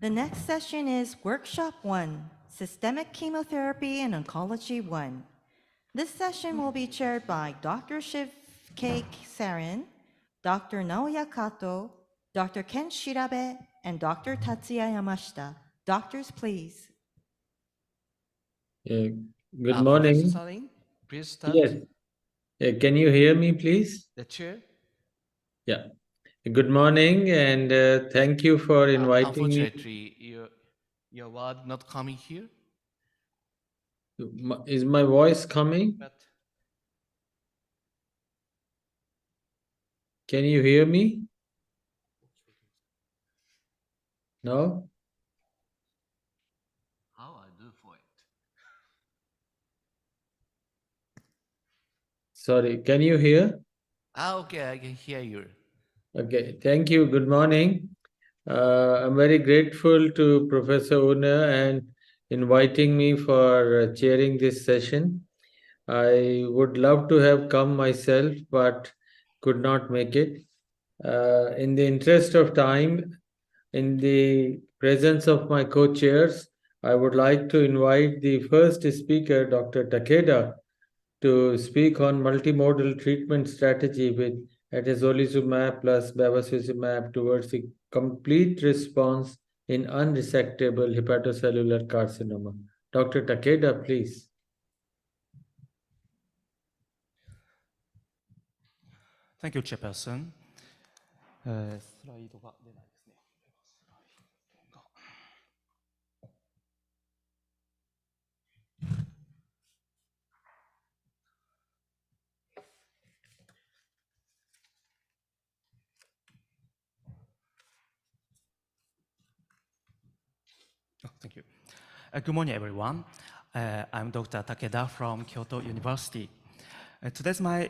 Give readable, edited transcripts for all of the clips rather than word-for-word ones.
The next session is Workshop 1, Systemic Chemotherapy and Oncology 1. This session will be chaired by Dr. Shiv K. Sarin, Dr. Naoya Kato, Dr. Ken Shirabe, and Dr. Tatsuya Yamashita. Doctors, please. Good Professor morning. Sarin, please start. Yes. Can you hear me, please? The chair. Yeah. Good morning, and thank you for inviting me. Unfortunately, your word not coming here. Is my voice coming? But Can you hear me? No? how I do for it? Sorry. Can you hear? Okay, I can hear you. Okay. Thank you. Good morning. I'm very grateful to Professor Una and inviting me for chairing this session. I would love to have come myself, but could not make it. In the interest of time, in the presence of my co-chairs, I would like to invite the first speaker, Dr. Takeda, to speak on multimodal treatment strategy with atezolizumab plus bevacizumab towards a complete response in unresectable hepatocellular carcinoma. Dr. Takeda, please. Thank you, Chairperson. スライドが出ないですね。Thank you. Good morning, everyone. I'm Dr. Takeda from Kyoto University. Today's my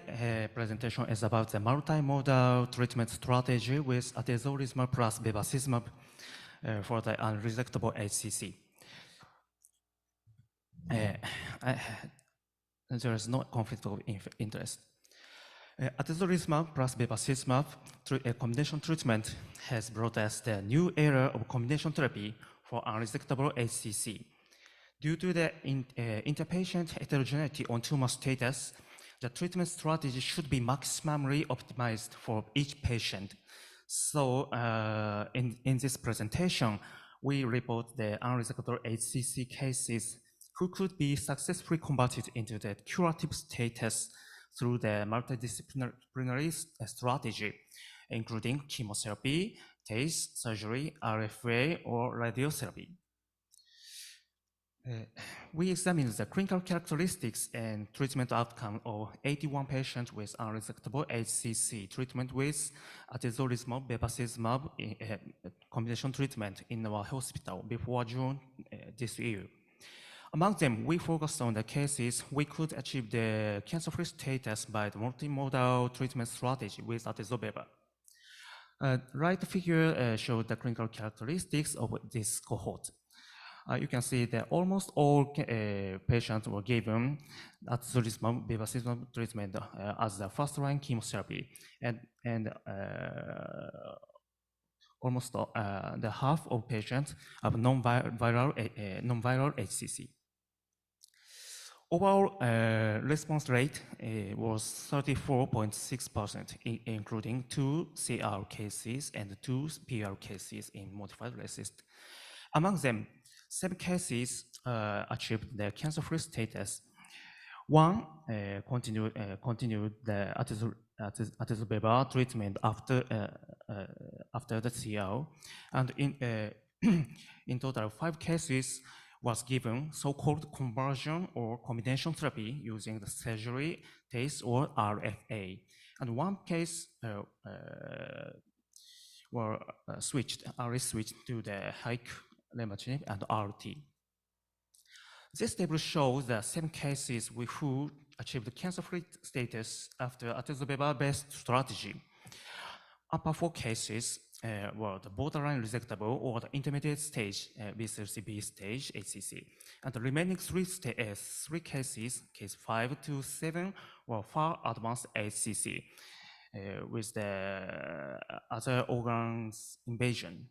presentation is about the multimodal treatment strategy with atezolizumab plus bevacizumab for the unresectable HCC. There is no conflict of interest. Atezolizumab plus bevacizumab combination treatment has brought us the new era of combination therapy for unresectable HCC. Due to the interpatient heterogeneity on tumor status, the treatment strategy should be maximally optimized for each patient. So in this presentation, we report the unresectable HCC cases who could be successfully converted into the curative status through the multidisciplinary strategy, including chemotherapy, TACE, surgery, RFA, or radiotherapy. We examined the clinical characteristics and treatment outcome of 81 patients with unresectable HCC treatment with atezolizumab, bevacizumab combination treatment in our hospital before June this year. Among them, we focused on the cases we could achieve the cancer-free status by the multimodal treatment strategy with atezolizumab. Right figure shows the clinical characteristics of this cohort. You can see that almost all patients were given atezolizumab bevacizumab treatment as the first-line chemotherapy, and almost the half of patients have non-viral HCC. Overall response rate was 34.6%, including 2 CR cases and 2 PR cases in modified RECIST. Among them, 7 cases achieved their cancer-free status. One continued the atezolizumab treatment after the CR, and in total 5 cases was given so-called conversion or combination therapy using the surgery, TACE, or RFA. And 1 case were switched to the HIC, lenvatinib, and RT. This table shows the 7 cases who achieved cancer-free status after atezolizumab-based strategy. Upper 4 cases were the borderline resectable or the intermediate stage B30B stage HCC. And the remaining 3 cases, case 5 to 7, were far advanced HCC with the other organs invasion.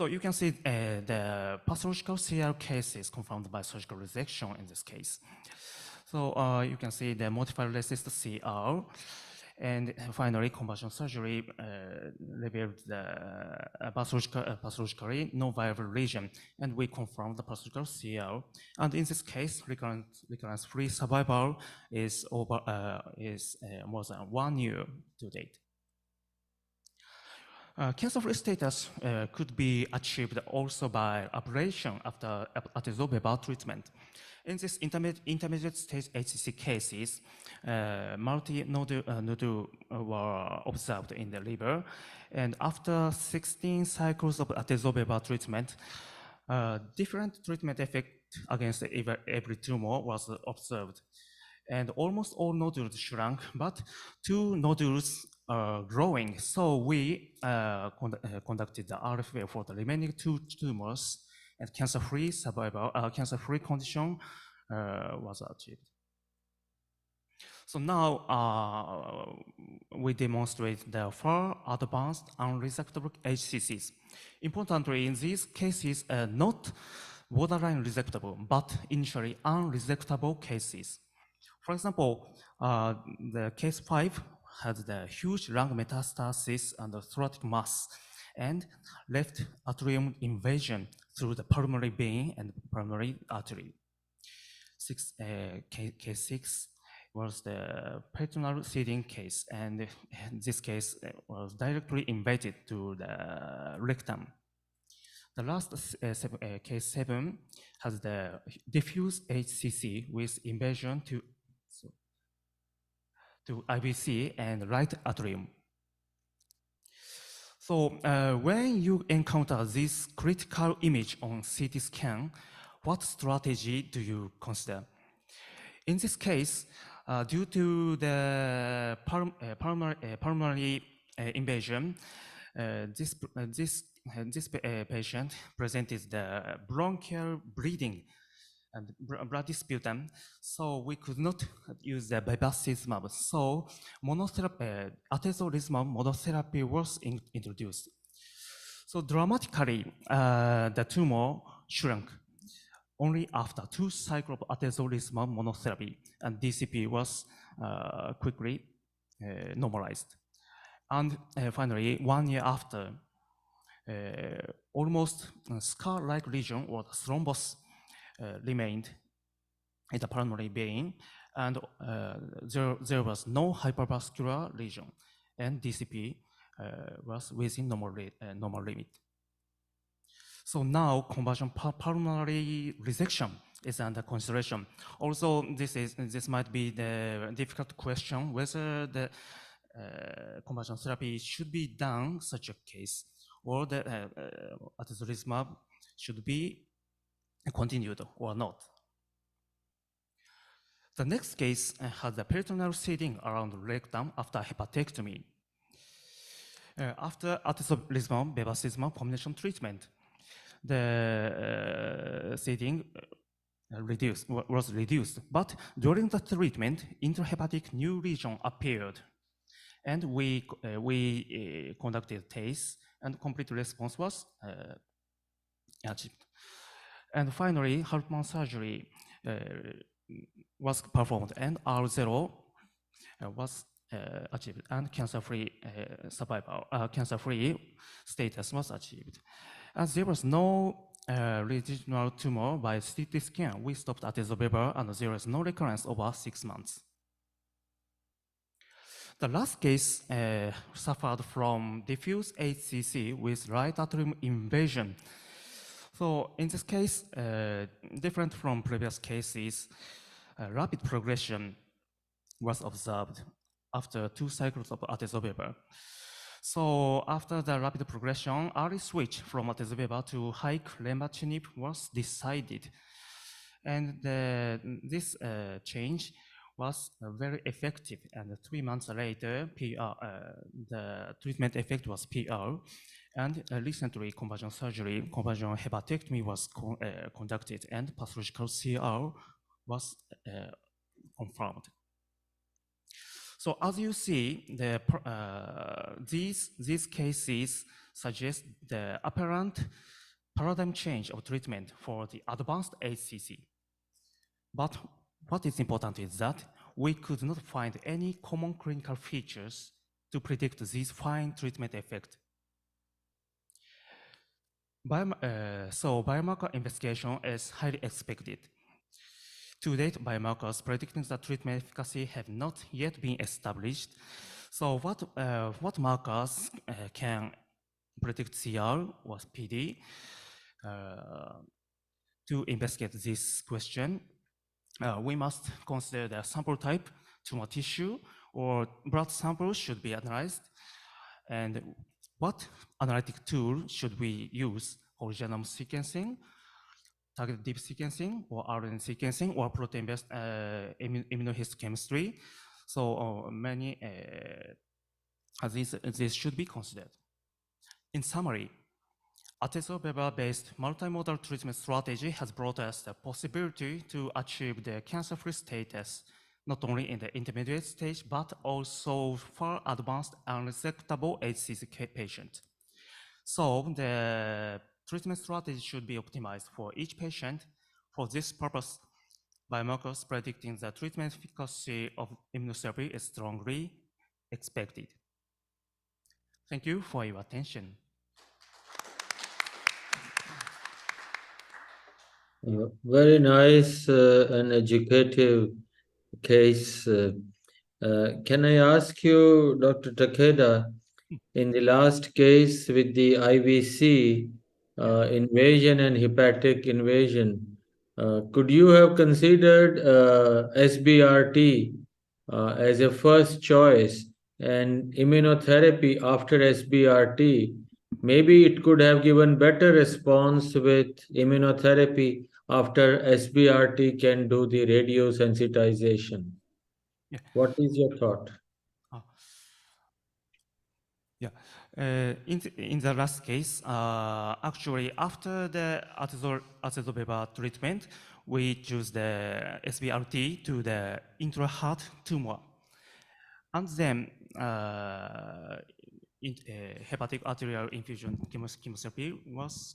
So you can see the pathological CR case is confirmed by surgical resection in this case. So you can see the modified resist CR, and finally conversion surgery revealed the pathologically non-viable lesion, and we confirmed the pathological CR. And in this case, recurrence-free survival is more than 1 year to date. Cancer-free status could be achieved also by ablation after atezolizumab treatment. In this intermediate stage HCC cases, multi-nodule were observed in the liver, and after 16 cycles of atezolizumab treatment, different treatment effect against every tumor was observed. And almost all nodules shrunk, but 2 nodules are growing. So we conducted the RFA for the remaining 2 tumors, and cancer-free survival, cancer-free condition was achieved. So now we demonstrate the far advanced unresectable HCCs. Importantly, in these cases, not borderline resectable, but initially unresectable cases. For example, the case 5 has the huge lung metastasis and the thoracic mass and left atrium invasion through the pulmonary vein and pulmonary artery. Case 6 was the peritoneal seeding case, and this case was directly invaded to the rectum. The last case 7 has the diffuse HCC with invasion to IVC and right atrium. So when you encounter this critical image on CT scan, what strategy do you consider? In this case, due to the pulmonary invasion, this patient presented the bronchial bleeding and blood sputum, so we could not use the bevacizumab. So monotherapy, atezolizumab monotherapy was introduced. So dramatically, the tumor shrunk only after 2 cycles of atezolizumab monotherapy, and DCP was quickly normalized. And finally, 1 year after, almost scar-like lesion or thrombus remained in the pulmonary vein, and there was no hypervascular lesion, and DCP was within normal limit. So now conversion pulmonary resection is under consideration. Also, this might be the difficult question whether the conversion therapy should be done such a case, or the atezolizumab should be continued or not. The next case has the peritoneal seeding around the rectum after hepatectomy. After atezolizumab bevacizumab combination treatment, the seeding was reduced, but during the treatment, intrahepatic new lesion appeared, and we conducted tests, and complete response was achieved. And finally, Hartmann surgery was performed, and R0 was achieved, and cancer-free survival, cancer-free status was achieved. As there was no residual tumor by CT scan, we stopped atezolizumab, and there is no recurrence over 6 months. The last case suffered from diffuse HCC with right atrium invasion. So in this case, different from previous cases, rapid progression was observed after 2 cycles of atezolizumab. So after the rapid progression, early switch from atezolizumab to high lenvatinib was decided, and this change was very effective. And 3 months later, the treatment effect was PR. And recently, conversion surgery, conversion hepatectomy was conducted, and pathological CR was confirmed. So as you see, these cases suggest the apparent paradigm change of treatment for the advanced HCC. But what is important is that we could not find any common clinical features to predict this fine treatment effect. So biomarker investigation is highly expected. To date, biomarkers predicting the treatment efficacy have not yet been established. So what markers can predict CR or PD? To investigate this question, we must consider the sample type, tumor tissue, or blood sample should be analyzed, and what analytic tool should we use? Whole genome sequencing, targeted deep sequencing, or RNA sequencing, or protein-based immunohistochemistry. So many these should be considered. In summary, atezolizumab-based multimodal treatment strategy has brought us the possibility to achieve the cancer-free status, not only in the intermediate stage, but also for advanced unresectable HCC patient. So the treatment strategy should be optimized for each patient. For this purpose, biomarkers predicting the treatment efficacy of immunotherapy is strongly expected. Thank you for your attention. Very nice and educative case. Can I ask you, Dr. Takeda, in the last case with the IVC invasion and hepatic invasion, could you have considered SBRT as a first choice and immunotherapy after SBRT? Maybe it could have given better response with immunotherapy after SBRT can do the radiosensitization. Yeah. What is your thought? Yeah, in the last case, actually after the atezolizumab treatment, we choose the SBRT to the intra-heart tumor, and then hepatic arterial infusion chemotherapy was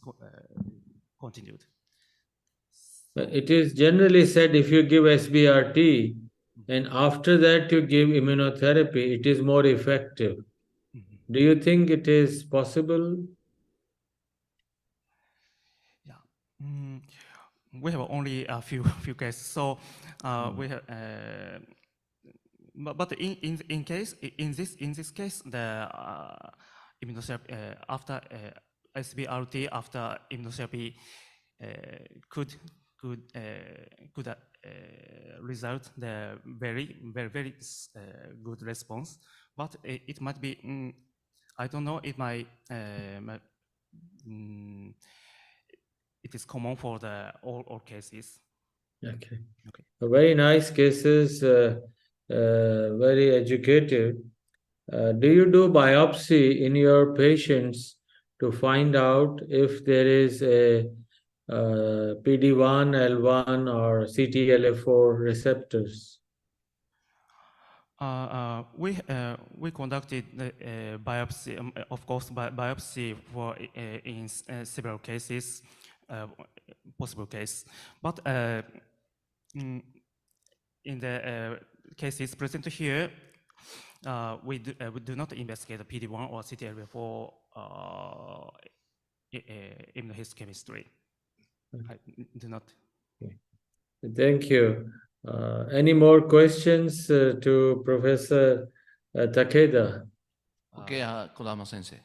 continued. It is generally said if you give SBRT and after that you give immunotherapy, it is more effective. Do you think it is possible? Yeah, we have only a few cases, so we have. But in this case, the immunotherapy after SBRT after immunotherapy could result the very good response, but it might be I don't know, it might it is common for the all cases. Okay. Very nice cases, very educative. Do you do biopsy in your patients to find out if there is a PD-1, L1 or CTLA4 receptors? We conducted biopsy, of course, biopsy for in several cases, possible case, but in the cases presented here, we do not investigate the PD-1 or CTLA4 immunohistochemistry. I do not. Okay. Thank you. Any more questions to Professor Takeda? Okay, Kodama Sensei.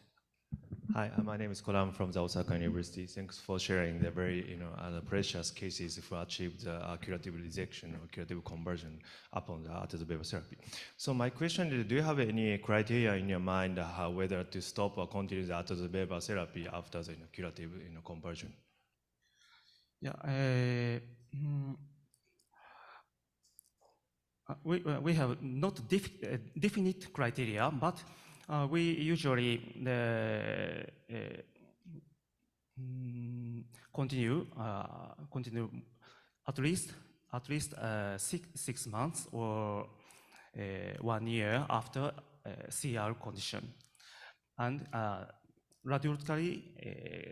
Hi, my name is Koram from the Osaka University. Thanks for sharing the very, the precious cases for achieved curative resection or curative conversion upon the atezolizumab therapy. So my question is, do you have any criteria in your mind whether to stop or continue the atezolizumab therapy after the curative conversion? Yeah, we have not definite criteria, but we usually continue at least 6 months or 1 year after CR condition, and radiologically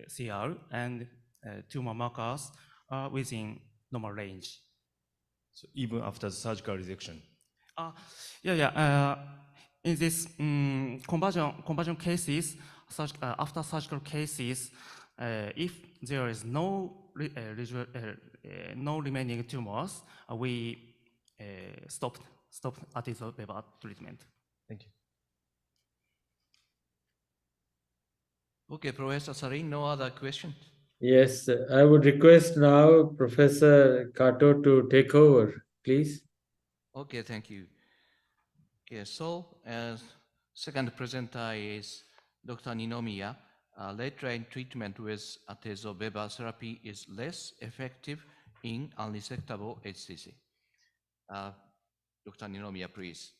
CR and tumor markers are within normal range. So even after the surgical resection. In this conversion cases, after surgical cases, if there is no remaining tumors, we stop atezolizumab treatment. Thank you. Okay, Professor Sarin, no other questions? Yes, I would request now Professor Kato to take over, please. Okay, thank you. Yes, so as second presenter is Dr. Ninomiya. Late-line treatment with atezolizumab therapy is less effective in unresectable HCC. Dr. Ninomiya, please.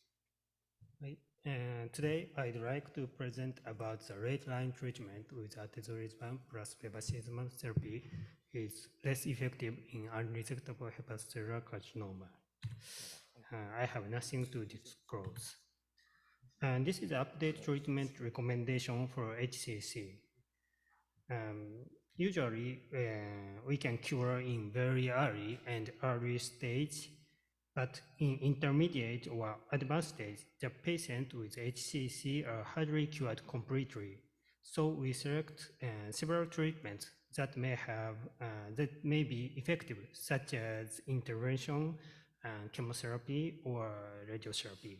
Today, I'd like to present about the late-line treatment with atezolizumab plus bevacizumab therapy is less effective in unresectable hepatocellular carcinoma. I have nothing to disclose. And this is update treatment recommendation for HCC. Usually, we can cure in very early stage, but in intermediate or advanced stage, the patient with HCC are hardly cured completely. So we select several treatments that may be effective, such as intervention, chemotherapy, or radiotherapy.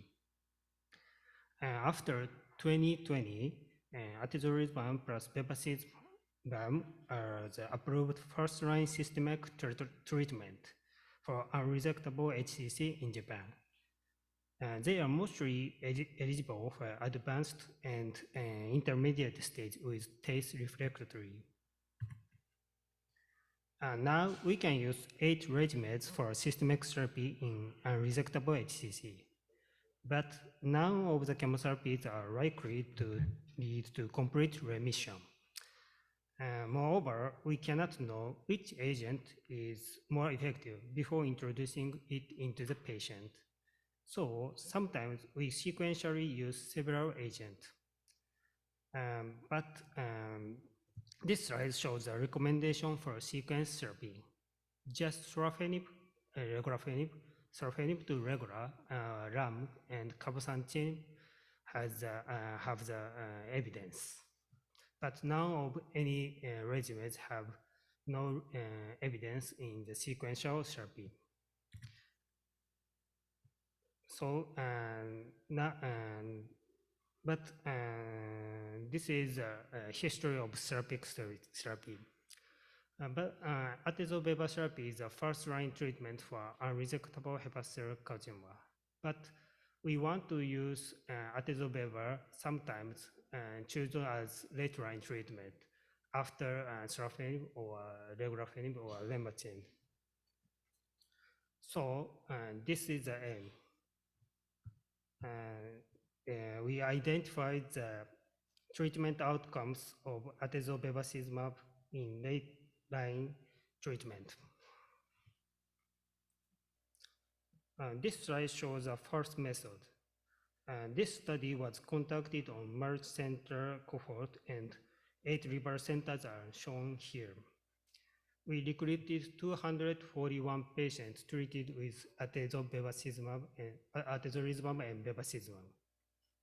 After 2020, atezolizumab plus bevacizumab are the approved first-line systemic treatment for unresectable HCC in Japan. They are mostly eligible for advanced and intermediate stage with TACE refractory. Now we can use 8 regimens for systemic therapy in unresectable HCC. But none of the chemotherapies are likely to lead to complete remission. Moreover, we cannot know which agent is more effective before introducing it into the patient. So sometimes we sequentially use several agents. This slide shows a recommendation for sequence therapy. Just sorafenib, regorafenib, sorafenib to regular, RAM, and cabozantinib have the evidence. But none of any regimens have no evidence in the sequential therapy. So, this is a history of therapy. Atezolizumab therapy is a first-line treatment for unresectable hepatocellular carcinoma. But we want to use atezolizumab sometimes chosen as late-line treatment after sorafenib or regorafenib or lenvatinib. So this is the aim. We identified the treatment outcomes of atezolizumab in late-line treatment. This slide shows the first method. This study was conducted on merged center cohort, and 8 liver centers are shown here. We recruited 241 patients treated with atezolizumab and bevacizumab.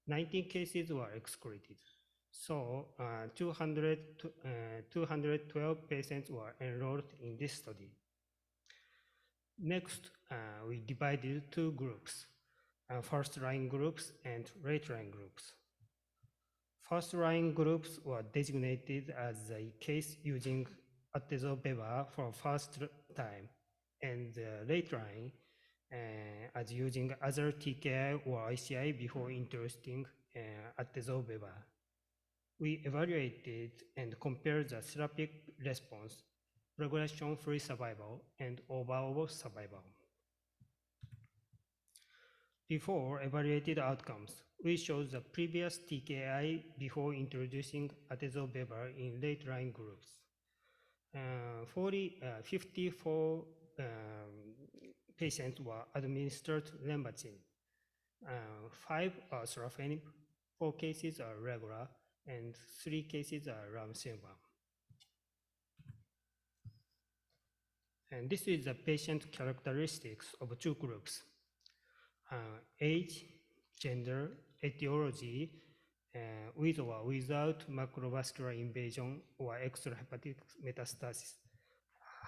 19 cases were excluded. So 212 patients were enrolled in this study. Next, we divided 2 groups, first-line groups and late-line groups. First-line groups were designated as a case using atezolizumab for first time, and the late-line as using other TKI or ICI before introducing atezolizumab. We evaluated and compared the therapeutic response, progression-free survival, and overall survival. Before evaluated outcomes, we showed the previous TKI before introducing atezolizumab in late-line groups. 54 patients were administered lenvatinib. 5 are sorafenib, 4 cases are regular, and 3 cases are ramucirumab. And this is the patient characteristics of two groups: age, gender, etiology, with or without macrovascular invasion or extrahepatic metastasis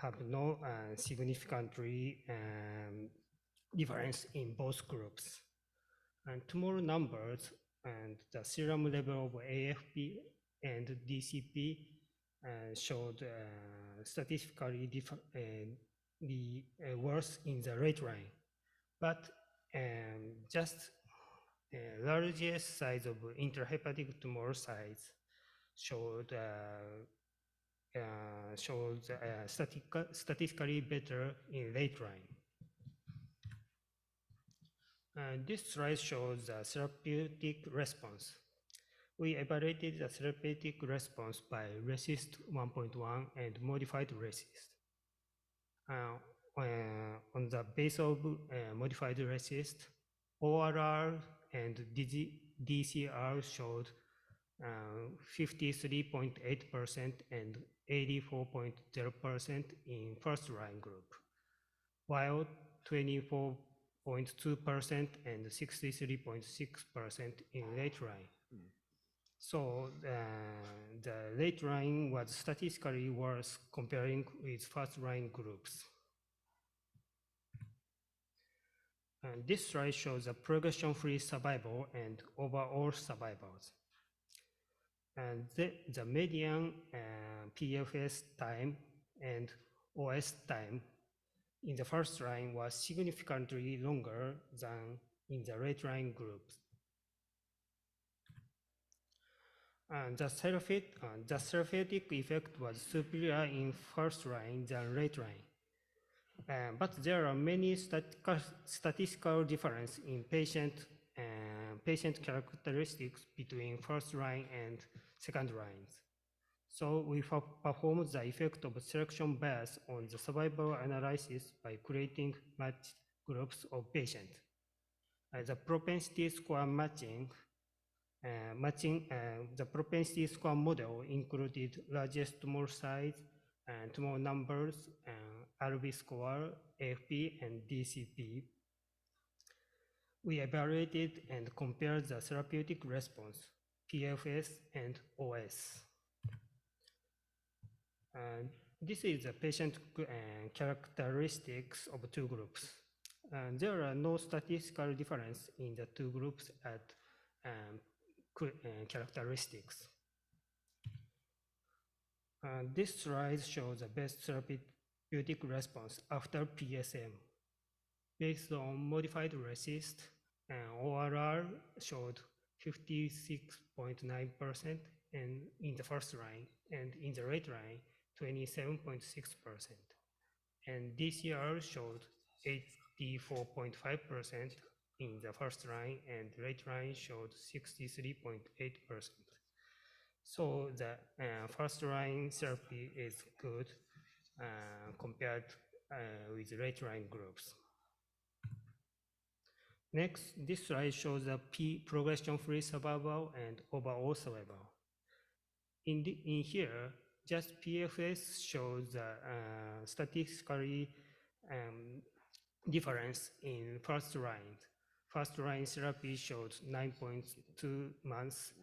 have no significantly difference in both groups. And tumor numbers and the serum level of AFP and DCP showed statistically worse in the right line, but just largest size of intrahepatic tumor size showed statistically better in late line. This slide shows the therapeutic response. We evaluated the therapeutic response by RECIST 1.1 and modified RECIST. On the base of modified RECIST, ORR and DCR showed 53.8% and 84.0% in first line group, while 24.2% and 63.6% in late line. So the late line was statistically worse comparing with first line groups. And this slide shows the progression-free survival and overall survivals. And the median PFS time and OS time in the first line was significantly longer than in the late line groups. And the therapeutic effect was superior in first line than late line. But there are many statistical differences in patient characteristics between first line and second lines. So we performed the effect of selection bias on the survival analysis by creating matched groups of patients. The propensity score the propensity score model included largest tumor size, tumor numbers, RV score, AFP, and DCP. We evaluated and compared the therapeutic response, PFS, and OS. This is the patient characteristics of two groups. There are no statistical difference in the two groups at characteristics. This slide shows the best therapeutic response after PSM. Based on modified RECIST, ORR showed 56.9% in the first line, and in the late line, 27.6%. And DCR showed 84.5% in the first line, and late line showed 63.8%. So the first line therapy is good compared with late line groups. Next, this slide shows the progression-free survival and overall survival. In here, just PFS shows the statistically difference in first line. First line therapy showed 9.2 months,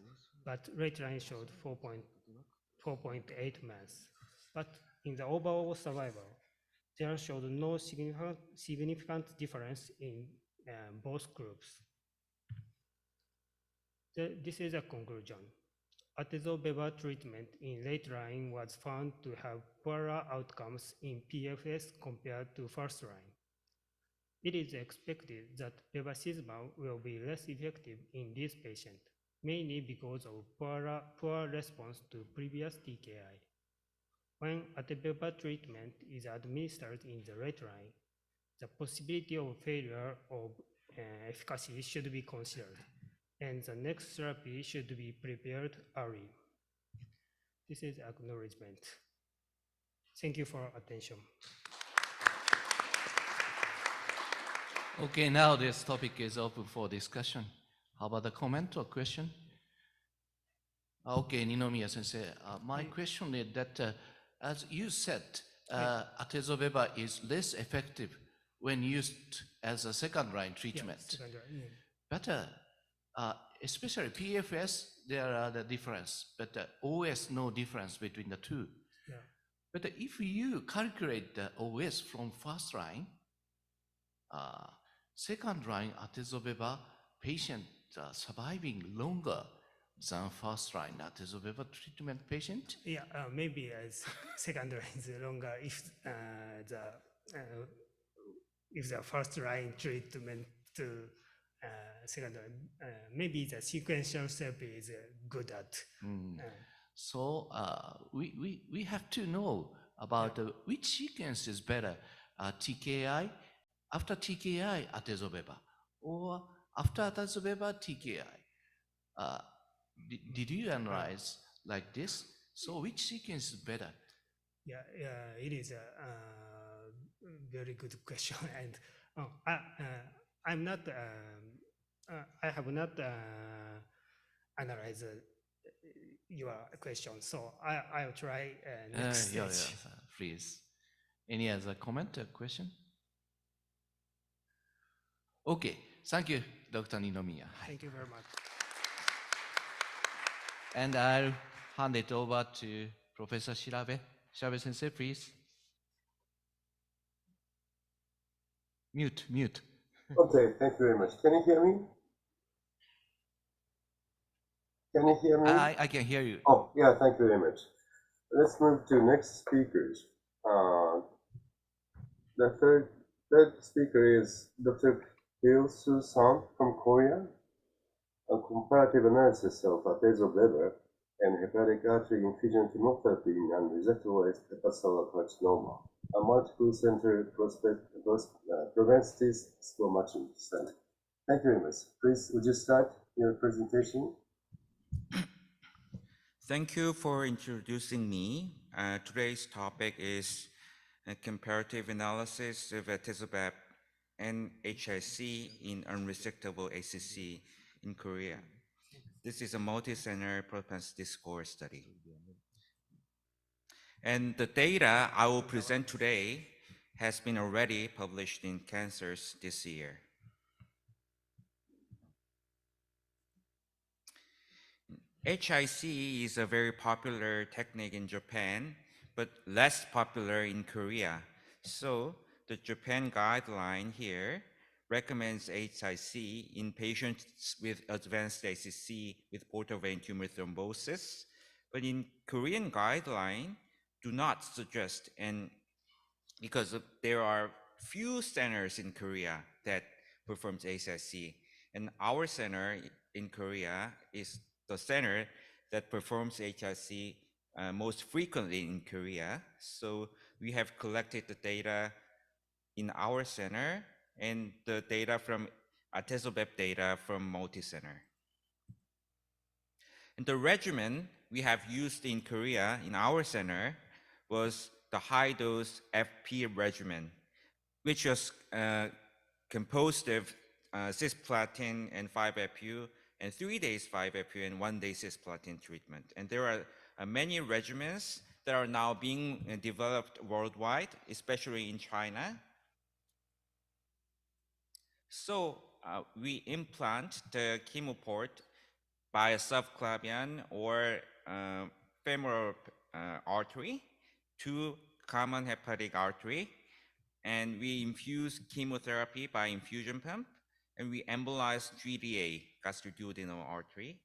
but late line showed 4.8 months. But in the overall survival, there showed no significant difference in both groups. This is a conclusion. Atezolizumab treatment in late line was found to have poorer outcomes in PFS compared to first line. It is expected that bevacizumab will be less effective in this patient, mainly because of poor response to previous TKI. When atezolizumab treatment is administered in the late line, the possibility of failure of efficacy should be considered, and the next therapy should be prepared early. This is acknowledgement. Thank you for attention. Okay, now this topic is open for discussion. How about a comment or question? Okay, Ninomiya Sensei, my question is that, as you said, atezolizumab is less effective when used as a second-line treatment. But especially PFS, there are the difference, but OS no difference between the two. Yeah. But if you calculate the OS from first line, second line atezolizumab patient surviving longer than first line atezolizumab treatment patient. Yeah, maybe second line is longer if the first line treatment to second line, maybe the sequential therapy is good at. So we have to know about which sequence is better, TKI, after TKI atezolizumab, or after atezolizumab TKI. Did you analyze like this? So which sequence is better? Yeah, it is a very good question, and I'm not. I have not analyzed your question, so I'll try next stage. Please. Any other comment or question? Okay, thank you, Dr. Ninomiya. Thank you very much. And I'll hand it over to Professor Shirabe. Shirabe Sensei, please. Mute. Okay, thank you very much. Can you hear me? Can you hear me? I can hear you. Oh, yeah, thank you very much. Let's move to next speakers. The third speaker is Dr. Kil-Soo Son from Korea. A comparative analysis of atezolizumab and hepatic artery infusion chemotherapy in unresectable hepatocellular carcinoma, a multiple center propensity score matching study. Thank you very much. Please, would you start your presentation? Thank you for introducing me. Today's topic is a comparative analysis of atezolizumab and HIC in unresectable ACC in Korea. This is a multi-center propensity score study. And the data I will present today has been already published in Cancers this year. HIC is a very popular technique in Japan, but less popular in Korea. So the Japan guideline here recommends HIC in patients with advanced ACC with portal vein tumor thrombosis, but in Korean guideline do not suggest, and because there are few centers in Korea that performs HIC, and our center in Korea is the center that performs HIC most frequently in Korea. So we have collected the data in our center and the data from atezolizumab data from multi-center. And the regimen we have used in Korea in our center was the high-dose FP regimen, which was composed of cisplatin and 5-FU, and 3 days 5-FU and 1 day cisplatin treatment. And there are many regimens that are now being developed worldwide, especially in China. So we implant the chemoport by a subclavian or femoral artery to common hepatic artery, and we infuse chemotherapy by infusion pump, and we embolize GDA, gastroduodenal artery.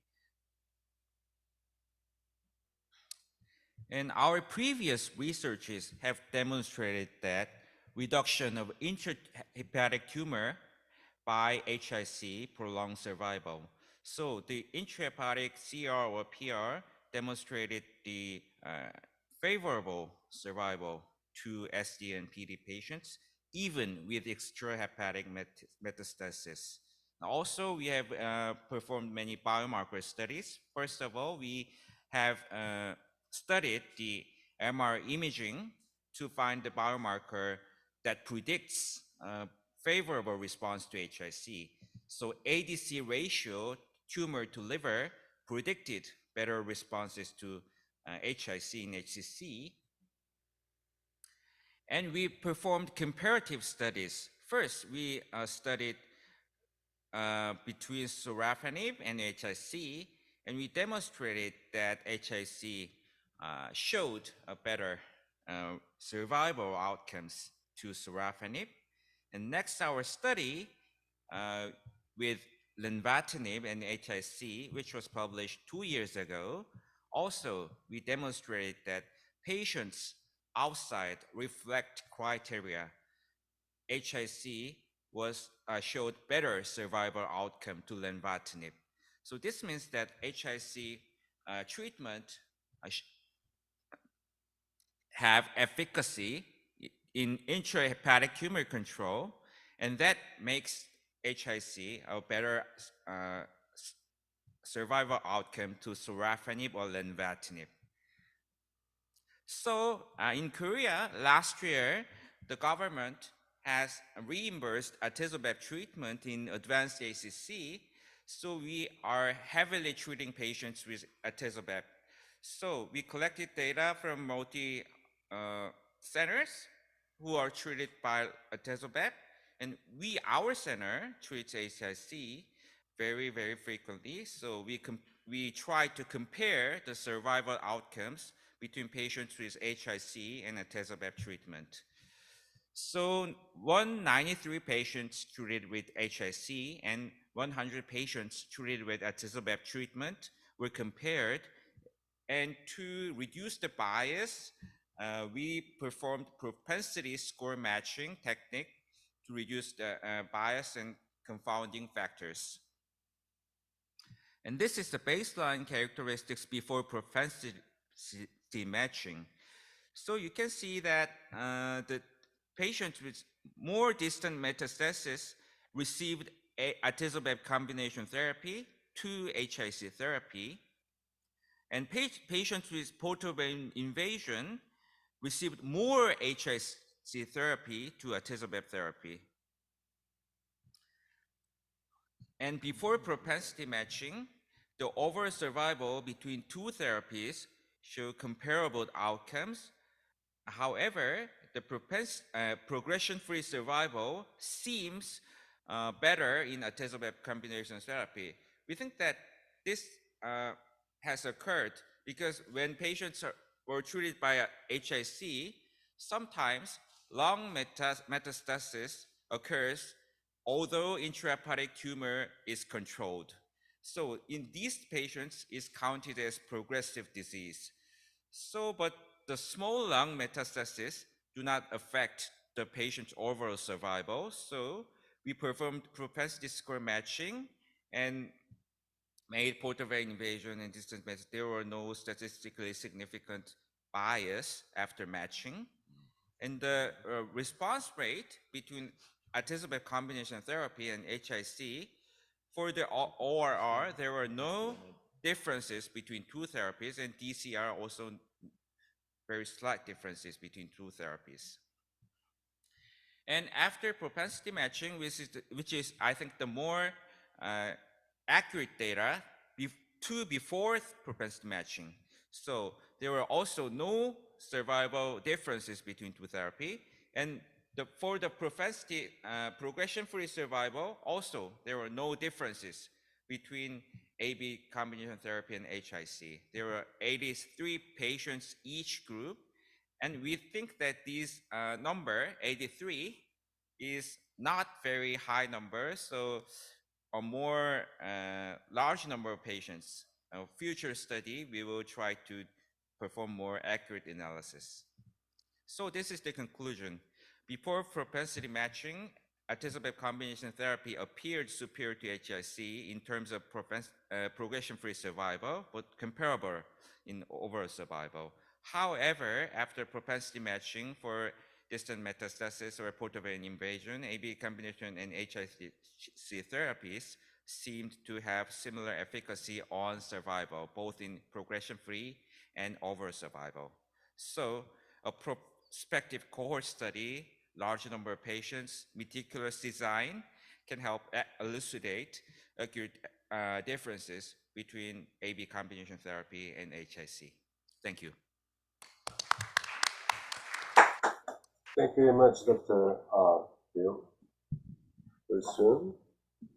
And our previous researches have demonstrated that reduction of intrahepatic tumor by HIC prolongs survival. So the intrahepatic CR or PR demonstrated the favorable survival to SD and PD patients, even with extrahepatic metastasis. Also, we have performed many biomarker studies. First of all, we have studied the MR imaging to find the biomarker that predicts favorable response to HIC. So ADC ratio, tumor to liver, predicted better responses to HIC and HCC. And we performed comparative studies. First, we studied between sorafenib and HIC, and we demonstrated that HIC showed a better survival outcomes to sorafenib. And next, our study with lenvatinib and HIC, which was published 2 years ago, also we demonstrated that patients outside reflect criteria. HIC was showed better survival outcome to lenvatinib. So this means that HIC treatment have efficacy in intrahepatic tumor control, and that makes HIC a better survival outcome to sorafenib or lenvatinib. So in Korea, last year, the government has reimbursed atezolizumab treatment in advanced ACC. So we are heavily treating patients with atezolizumab. So we collected data from multi centers who are treated by atezolizumab, and our center treats HIC very, very frequently. So we try to compare the survival outcomes between patients with HIC and atezolizumab treatment. So 193 patients treated with HIC and 100 patients treated with atezolizumab treatment were compared. And to reduce the bias, we performed propensity score matching technique to reduce the bias and confounding factors. And this is the baseline characteristics before propensity matching. So you can see that the patients with more distant metastasis received atezolizumab combination therapy to HIC therapy, and patients with portal vein invasion received more HIC therapy to atezolizumab therapy. And before propensity matching, the overall survival between two therapies show comparable outcomes. However, the progression-free survival seems better in atezolizumab combination therapy. We think that this has occurred because when patients were treated by HIC, sometimes lung metastasis occurs although intrahepatic tumor is controlled. So in these patients, it's counted as progressive disease. So, but the small lung metastasis do not affect the patient's overall survival. So we performed propensity score matching and made portal vein invasion and distance match. There were no statistically significant bias after matching. And the response rate between atezolizumab combination therapy and HIC, for the ORR, there were no differences between two therapies, and DCR also very slight differences between two therapies. And after propensity matching, which is I think the more accurate data before propensity matching. So there were also no survival differences between two therapy, and for the propensity progression-free survival, also there were no differences between AB combination therapy and HIC. There were 83 patients each group, and we think that this number, 83, is not very high number, so a more large number of patients. A future study, we will try to perform more accurate analysis. So this is the conclusion. Before propensity matching, atezolizumab combination therapy appeared superior to HIC in terms of progression-free survival, but comparable in overall survival. However, after propensity matching for distant metastasis or portal vein invasion, AB combination and HIC therapies seemed to have similar efficacy on survival, both in progression-free and overall survival. So a prospective cohort study, large number of patients, meticulous design can help elucidate accurate differences between AB combination therapy and HIC. Thank you. Thank you very much, Dr. Bill. Very soon.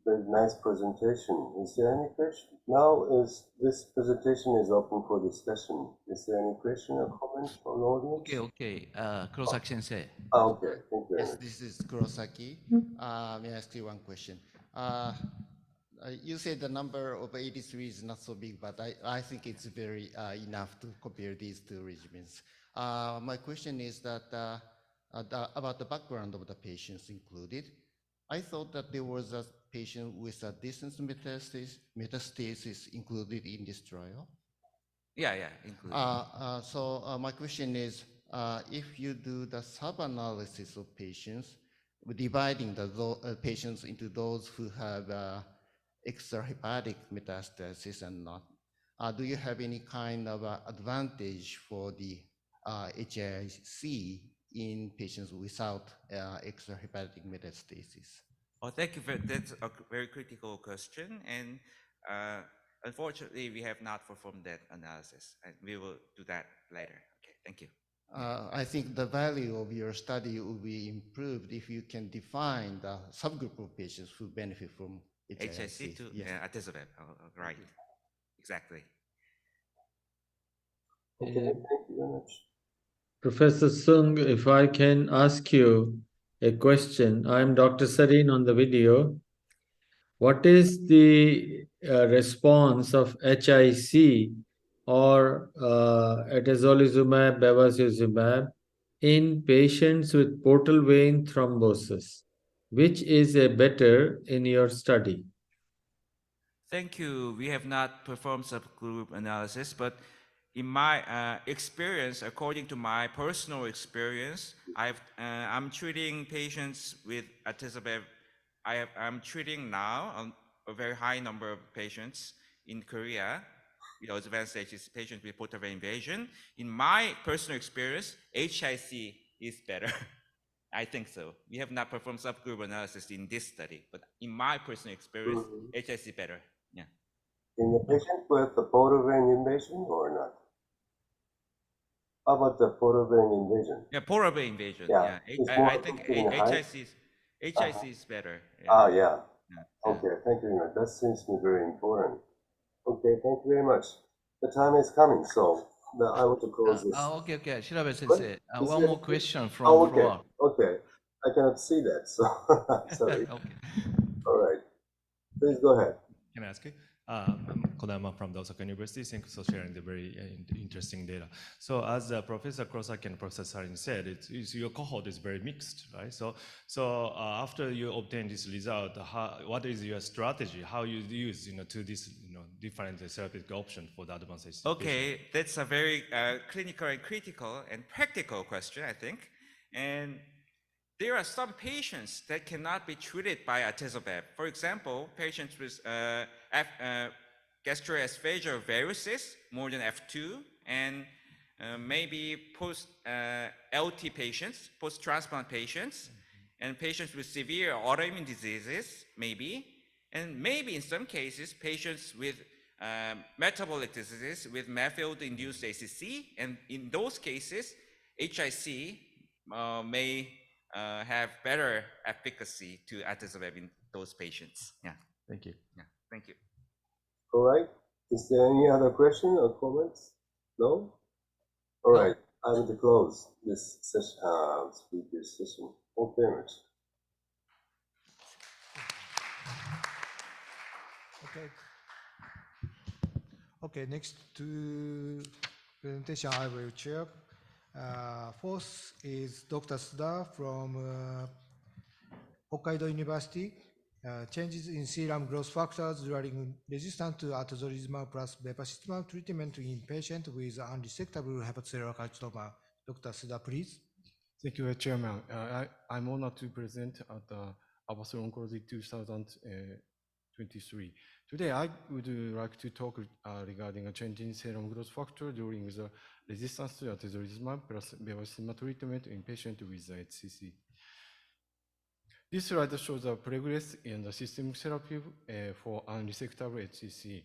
Very nice presentation. Is there any question? Now this presentation is open for discussion. Is there any question or comment from the audience? Okay. Kurosaki sensei. Okay, thank you very Yes, much. this is Kurosaki. May I ask you one question? You said the number of 83 is not so big, but I think it's very enough to compare these two regimens. My question is that about the background of the patients included. I thought that there was a patient with a distant metastasis included in this trial. Yeah, including. So my question is, if you do the sub-analysis of patients, dividing the patients into those who have extrahepatic metastasis and not, do you have any kind of advantage for the HIC in patients without extrahepatic metastasis? Oh, thank you. That's a very critical question. And unfortunately, we have not performed that analysis. And we will do that later. Okay, thank you. I think the value of your study will be improved if you can define the subgroup of patients who benefit from HIC to atezolizumab. Right. Exactly. Okay, thank you very much. Professor Sung, if I can ask you a question. I'm Dr. Sarin on the video. What is the response of HIC or atezolizumab, bevacizumab in patients with portal vein thrombosis? Which is a better in your study? Thank you. We have not performed subgroup analysis, but in my experience, according to my personal experience, I'm treating patients with atezolizumab. I'm treating now a very high number of patients in Korea, advanced stages patients with portal vein invasion. In my personal experience, HIC is better. I think so. We have not performed subgroup analysis in this study, but in my personal experience, HIC is better. Yeah. In the patient with the portal vein invasion or not? How about the portal vein invasion? Yeah, portal vein invasion. Yeah, I think HIC is better. Yeah. Yeah. Okay, thank you very much. That seems to be very important. Okay, thank you very much. The time is coming, so I want to close this. Okay. Shirabe sensei, Is one there- more question from floor. Okay. I cannot see that, so sorry. Okay. All right. Please go ahead. Can I ask you? I'm Kodama from the Osaka University. Thanks for sharing the very interesting data. So as Professor Kurosaki and Professor Sarin said, your cohort is very mixed, right? So after you obtain this result, what is your strategy? How you use to this different therapeutic option for the advanced HCC Okay, patient? that's a very clinical and critical and practical question, I think. And there are some patients that cannot be treated by atezolizumab. For example, patients with gastroesophageal varices, more than F2, and maybe post-LT patients, post-transplant patients, and patients with severe autoimmune diseases, maybe, and maybe in some cases, patients with metabolic diseases with MEF-induced ACC, and in those cases, HIC may have better efficacy to atezolizumab in those patients. Yeah. Thank you. Yeah. Thank you. All right. Is there any other question or comments? No? All right. I want to close this session, speaker session. Thank you very much. Okay, next to presentation I will chair. Fourth is Dr. Suda from Hokkaido University. Changes in serum growth factors during resistant to atezolizumab plus bevacizumab treatment in patients with unresectable hepatocellular carcinoma. Dr. Suda, please. Thank you, Chairman. I'm honored to present at Abasol Oncology 2023. Today, I would like to talk regarding a change in serum growth factor during the resistance to atezolizumab plus bevacizumab treatment in patients with HCC. This slide shows the progress in the systemic therapy for unresectable HCC.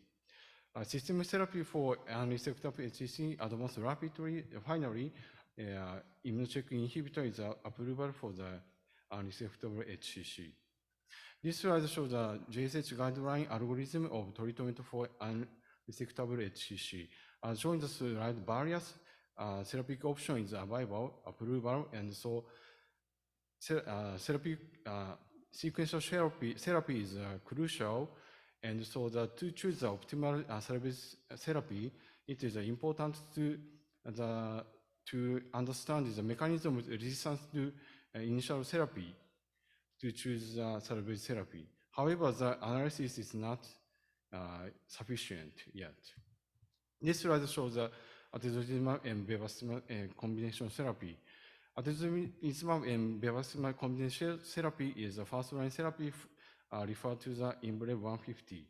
Systemic therapy for unresectable HCC advanced rapidly. Finally, immune checkpoint inhibitor is approval for the unresectable HCC. This slide shows the JSH guideline algorithm of treatment for unresectable HCC. As shown in the slide, various therapeutic options is available, approval, and so sequential therapy is crucial. And so to choose the optimal therapy, it is important to understand the mechanism of resistance to initial therapy to choose salvage therapy. However, the analysis is not sufficient yet. This slide shows the atezolizumab and bevacizumab combination therapy. Atezolizumab and bevacizumab combination therapy is the first-line therapy referred to the INBRE 150.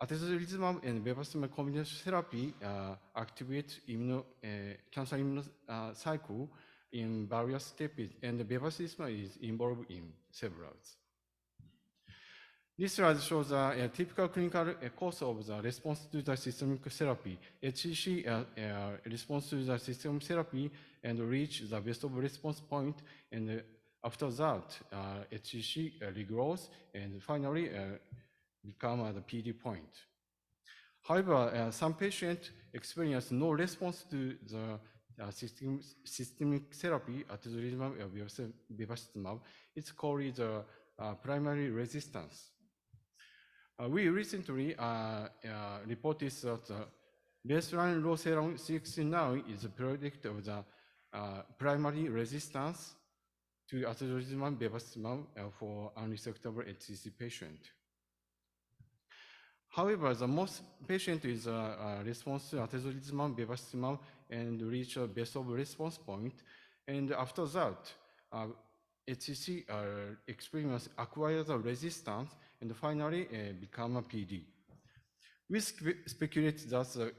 Atezolizumab and bevacizumab combination therapy activates cancer cycle in various steps, and bevacizumab is involved in several. This slide shows a typical clinical course of the response to the systemic therapy. HCC response to the systemic therapy and reach the best of response point, and after that, HCC regrows and finally become the PD point. However, some patients experience no response to the systemic therapy, atezolizumab or bevacizumab. It's called the primary resistance. We recently reported that baseline low serum 69 is a predict of the primary resistance to atezolizumab bevacizumab for unresectable HCC patient. However, the most patient is response to atezolizumab bevacizumab and reach a best of response point, and after that, HCC experience acquires a resistance and finally become a PD. We speculate that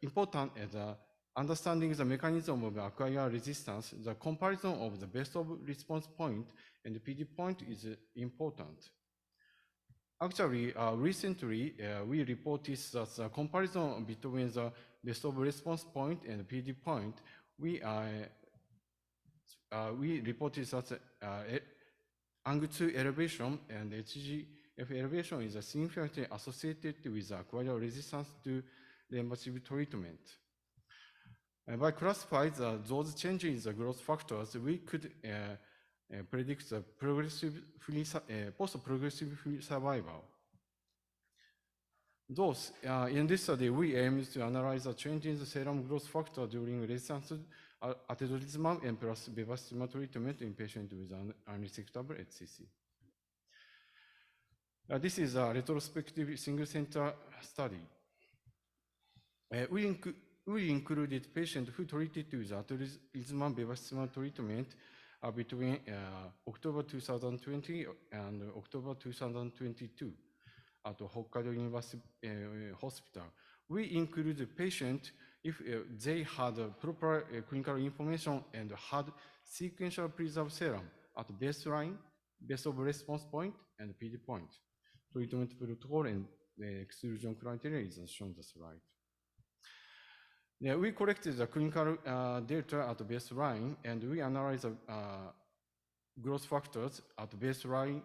important as understanding the mechanism of acquired resistance, the comparison of the best of response point and the PD point is important. Actually, recently, we reported that the comparison between the best of response point and PD point, we reported that ANG2 elevation and HGF elevation is significantly associated with acquired resistance to lenvatinib treatment. By classifying those changes in the growth factors, we could predict the post-progressive survival. Thus, in this study, we aim to analyze the change in the serum growth factor during resistance to atezolizumab and plus bevacizumab treatment in patients with unresectable HCC. This is a retrospective single-center study. We included patients who treated with atezolizumab bevacizumab treatment between October 2020 and October 2022 at Hokkaido University Hospital. We included patients if they had proper clinical information and had sequential preserved serum at baseline, best of response point, and PD point. Treatment protocol and the exclusion criteria is shown on the slide. Yeah, we collected the clinical data at baseline, and we analyzed growth factors at baseline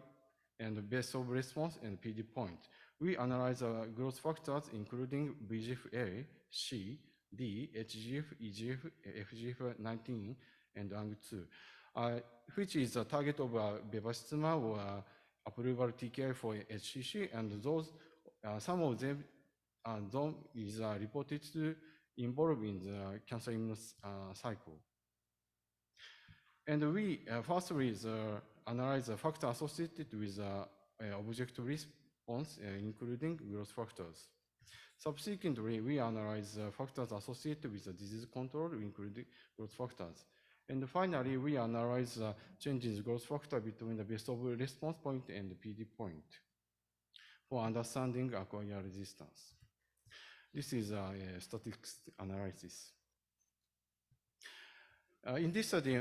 and best of response and PD point. We analyzed growth factors including VEGF-A, C, D, HGF, EGF, FGF19, and ANG2, which is the target of bevacizumab or approval TKI for HCC, and those some of them is reported to involve in the cancer immune cycle. And we firstly analyze the factor associated with objective response, including growth factors. Subsequently, we analyze factors associated with the disease control, including growth factors. And finally, we analyze changes in growth factor between the best of response point and the PD point for understanding acquired resistance. This is a statistics analysis. In this study,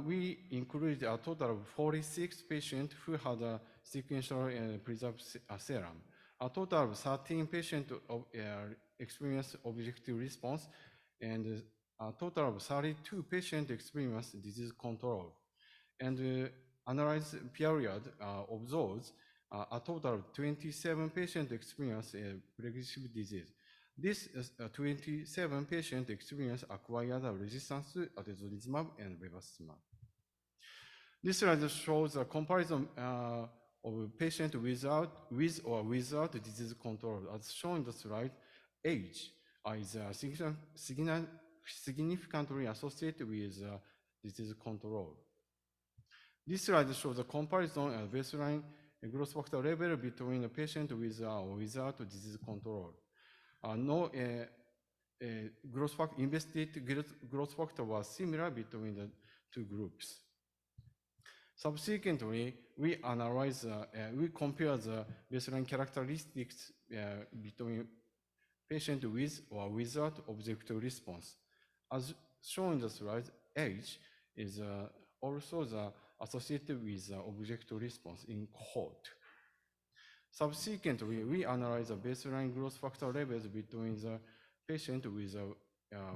we included a total of 46 patients who had a sequential and preserved serum. A total of 13 patients experienced objective response, and a total of 32 patients experienced disease control. And analyzed period of those, a total of 27 patients experienced progressive disease. This 27 patients experienced acquired resistance to atezolizumab and bevacizumab. This slide shows a comparison of patients with or without disease control. As shown in the slide, age is significantly associated with disease control. This slide shows a comparison of baseline growth factor level between a patient with or without disease control. Investigated growth factor was similar between the two groups. Subsequently, we compare the baseline characteristics between patient with or without objective response. As shown in the slide, age is also associated with objective response in cohort. Subsequently, we analyze the baseline growth factor levels between the patient with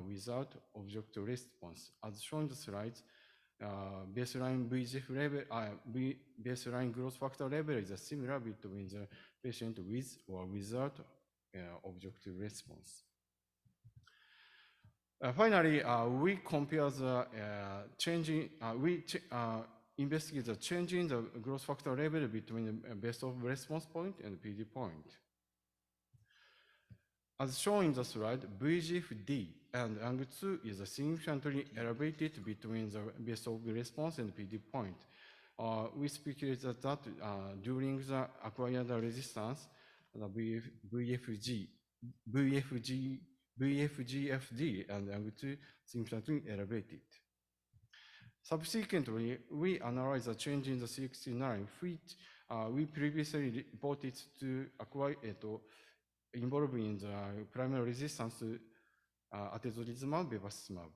without objective response. As shown in the slide, baseline VEGF level, baseline growth factor level is similar between the patient with or without objective response. Finally, we compare the investigate the change in the growth factor level between the best of response point and PD point. As shown in the slide, VEGF-D and ANG2 is significantly elevated between the best of response and PD point. We speculate that during the acquired resistance, the VEGF-D and ANG2 significantly elevated. Subsequently, we analyze the change in the CXC9, which we previously reported to acquire involving in the primary resistance to atezolizumab bevacizumab.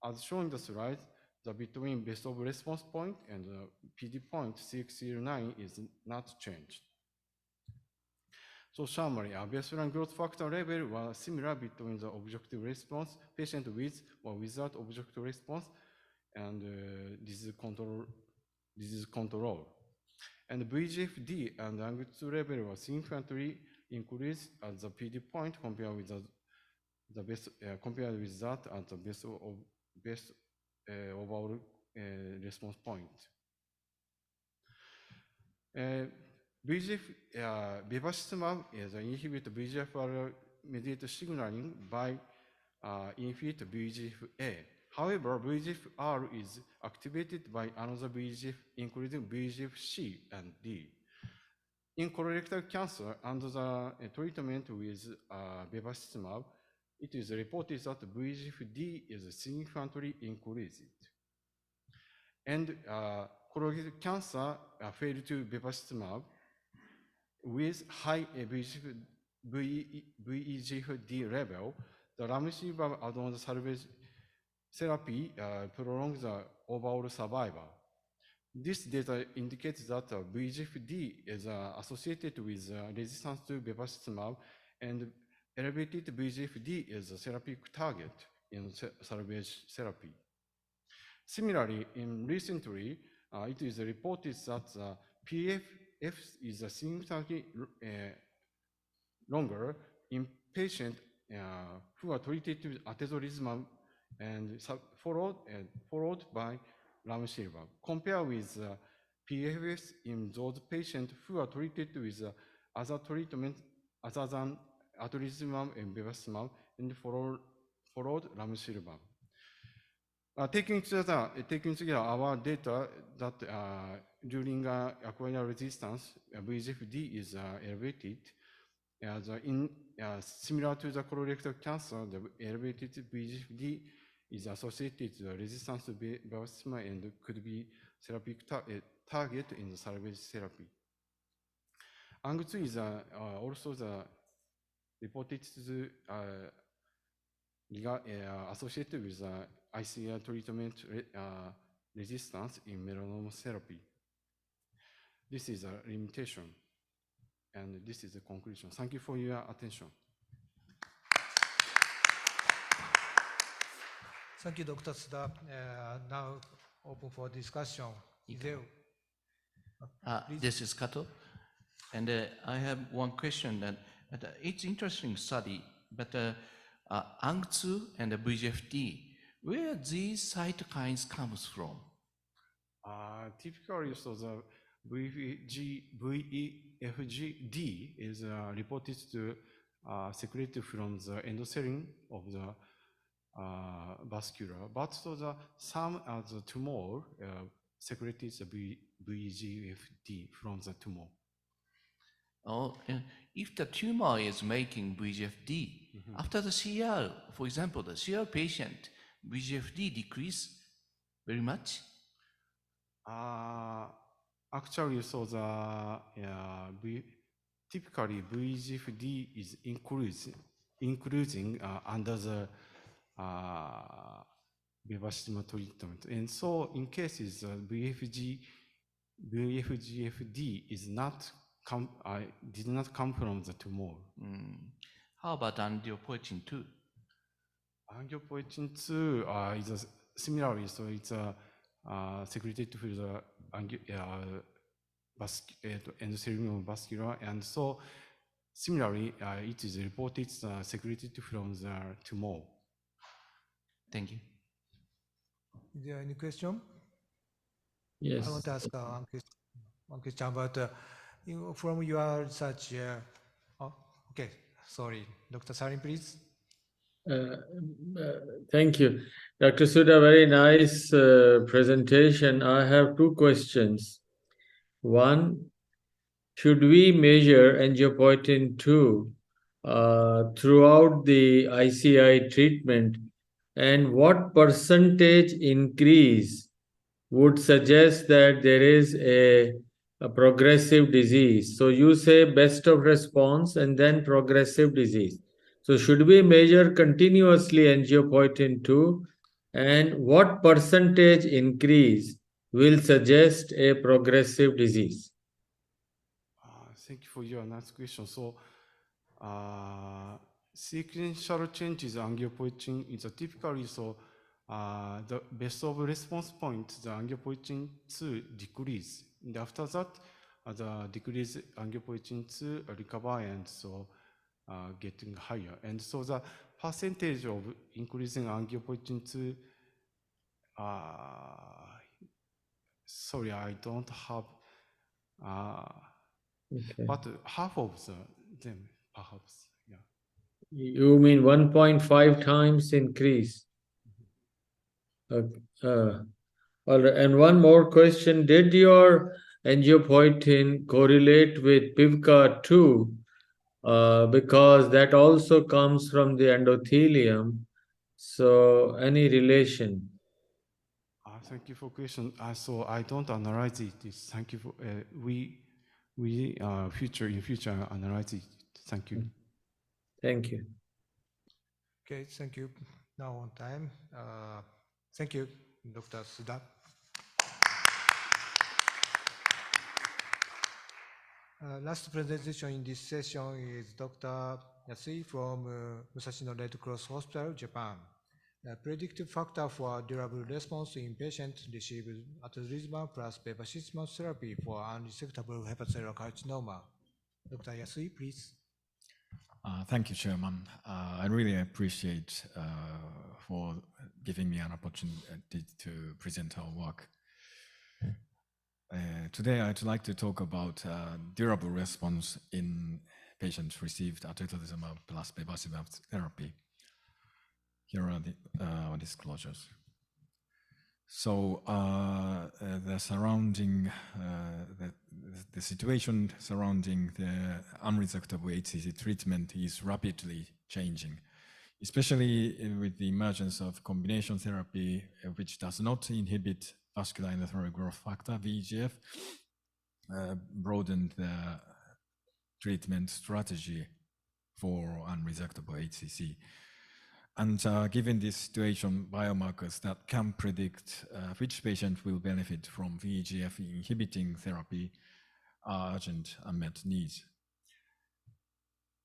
As shown in the slide, the between best of response point and PD point CXC9 is not changed. So summary, our baseline growth factor level was similar between the objective response, patient with or without objective response, and disease control. And VEGF-D and ANG2 level was significantly increased at the PD point compared with the best compared with that at the best overall response point. Bevacizumab is inhibit VEGFR mediated signaling by inhibit VEGF-A. However, VEGFR is activated by another VEGF, including VEGF-C and D. In colorectal cancer, under the treatment with bevacizumab, it is reported that VEGF-D is significantly increased. And colorectal cancer failed to bevacizumab with high VEGF-D level. The ramucirumab add-on salvage therapy prolongs the overall survival. This data indicates that VEGF-D is associated with resistance to bevacizumab, and elevated VEGF-D is a therapeutic target in salvage therapy. Similarly, recently, it is reported that PFF is significantly longer in patients who are treated with atezolizumab and followed by ramucirumab, compared with PFS in those patients who are treated with other treatment other than atezolizumab and bevacizumab and followed ramucirumab. Taking together our data that during acquired resistance, VEGF-D is elevated. Similar to the colorectal cancer, the elevated VEGF-D is associated with resistance to bevacizumab and could be therapeutic target in the salvage therapy. ANG2 is also the reported to associated with ICI treatment resistance in melanoma therapy. This is a limitation, and this is the conclusion. Thank you for your attention. Thank you, Dr. Suda. Now open for discussion. Is there- please. This is Kato, and I have one question. That it's interesting study, but ANG2 and the VGFD, where these cytokines comes from? Typically, so the VEFGD is reported to secrete from the endothelium of the vascular, but so the some of the tumor secreted the VGFD from the tumor. Oh, if the tumor is making VGFD, after the CR, for example, the CR patient, VGFD decrease very much? Actually, so the typically VGFD is increasing under the bevacizumab treatment, and so in cases VFGFD is not did not come from the tumor. How about angiopoietin 2? Angiopoietin 2 is similarly, so it's secreted through the endothelium vascular, and so similarly, it is reported secreted from the tumor. Thank you. Is there any question? Yes. I want to ask one question about from your research. Okay, sorry, Dr. Sarin, please. Thank you. Dr. Suda, very nice presentation. I have two questions. One, should we measure angiopoietin 2 throughout the ICI treatment, and what percentage increase would suggest that there is a progressive disease? So you say best of response and then progressive disease. So should we measure continuously angiopoietin 2, and what percentage increase will suggest a progressive disease? Thank you for your nice question. So, sequential changes in angiopoietin is typically so the best of response point, the angiopoietin 2 decrease. And after that, the decrease angiopoietin 2 recover and so getting higher. And so the percentage of increasing angiopoietin 2, sorry, I don't have. Okay. But half of them, perhaps, yeah. You mean 1.5 times increase? All right. And one more question. Did your angiopoietin correlate with PIVKA2? Because that also comes from the endothelium. So any relation? Thank you for question. So I don't analyze it. Thank you for we in future analyze it. Thank you. Thank you. Okay, thank you. Now on time. Thank you, Dr. Suda. Last presentation in this session is Dr. Yasui from Musashino Red Cross Hospital, Japan. A predictive factor for durable response in patients receiving atezolizumab plus bevacizumab therapy for unresectable hepatocellular carcinoma. Dr. Yasui, please. Thank you, Chairman. I really appreciate for giving me an opportunity to present our work. Today, I'd like to talk about durable response in patients received atezolizumab plus bevacizumab therapy. Here are our disclosures. So the situation surrounding the unresectable HCC treatment is rapidly changing, especially with the emergence of combination therapy, which does not inhibit vascular endothelial growth factor, VEGF, broadened the treatment strategy for unresectable HCC. And given this situation, biomarkers that can predict which patient will benefit from VEGF inhibiting therapy are urgent unmet needs.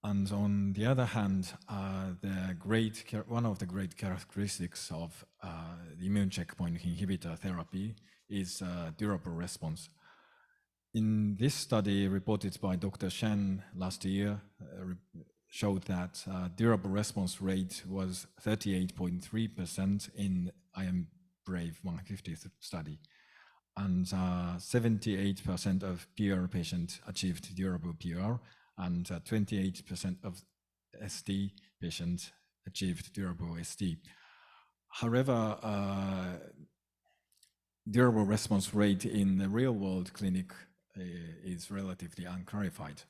And on the other hand, one of the great characteristics of the immune checkpoint inhibitor therapy is a durable response. In this study reported by Dr. Shen last year, showed that durable response rate was 38.3% in IMbrave 150 study, and 78% of PR patients achieved durable PR, and 28% of SD patients achieved durable SD. However, durable response rate in the real-world clinic is relatively unclarified.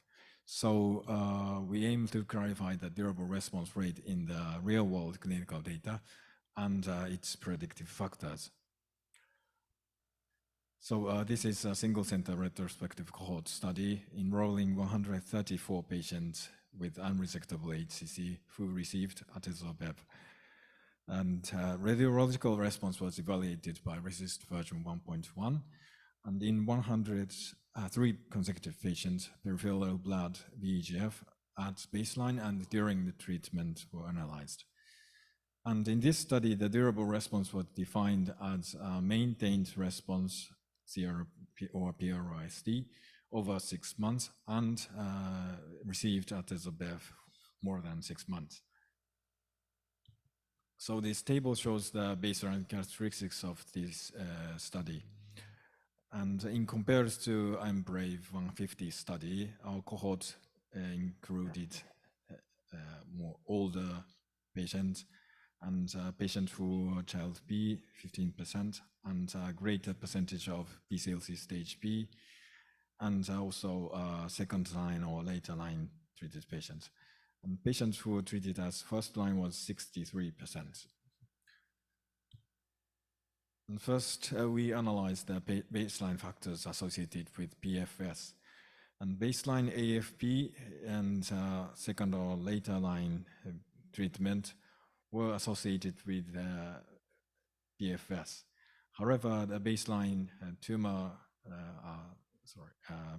So we aim to clarify the durable response rate in the real-world clinical data and its predictive factors. So this is a single-center retrospective cohort study enrolling 134 patients with unresectable HCC who received atezobev. And radiological response was evaluated by RECIST version 1.1. And in 103 consecutive patients, peripheral blood VEGF at baseline and during the treatment were analyzed. And in this study, the durable response was defined as a maintained response, CR or PROSD, over 6 months and received atezobev more than 6 months. So this table shows the baseline characteristics of this study. And in comparison to IMbrave 150 study, our cohort included more older patients and patients who are child B, 15%, and a greater percentage of BCLC stage B, and also second line or later line treated patients. And patients who were treated as first line was 63%. And first, we analyzed the baseline factors associated with PFS. And baseline AFP and second or later line treatment were associated with PFS. However, the baseline tumor,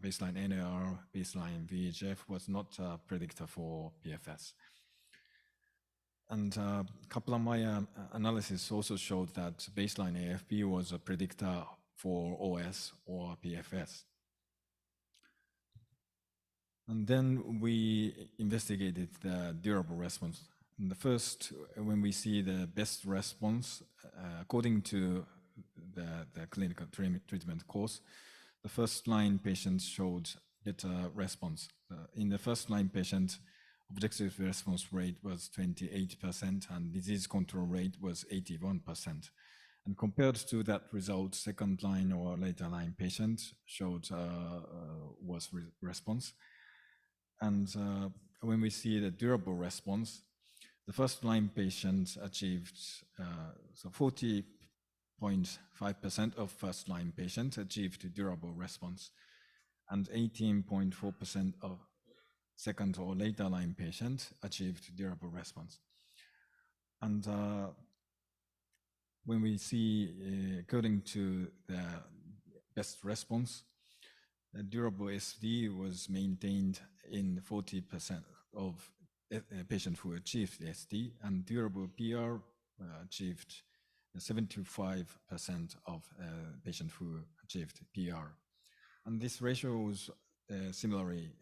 baseline NAR, baseline VEGF was not a predictor for PFS. And Kaplan-Meier analysis also showed that baseline AFP was a predictor for OS or PFS. And then we investigated the durable response. And the first, when we see the best response, according to the clinical treatment course, the first line patients showed better response. In the first line patient, objective response rate was 28% and disease control rate was 81%. And compared to that result, second line or later line patient showed worse response. And when we see the durable response, the first line patient achieved, so 40.5% of first line patients achieved durable response, and 18.4% of second or later line patients achieved durable response. And when we see, according to the best response, the durable SD was maintained in 40% of patients who achieved the SD, and durable PR achieved 75% of patients who achieved PR. And this ratio was similarly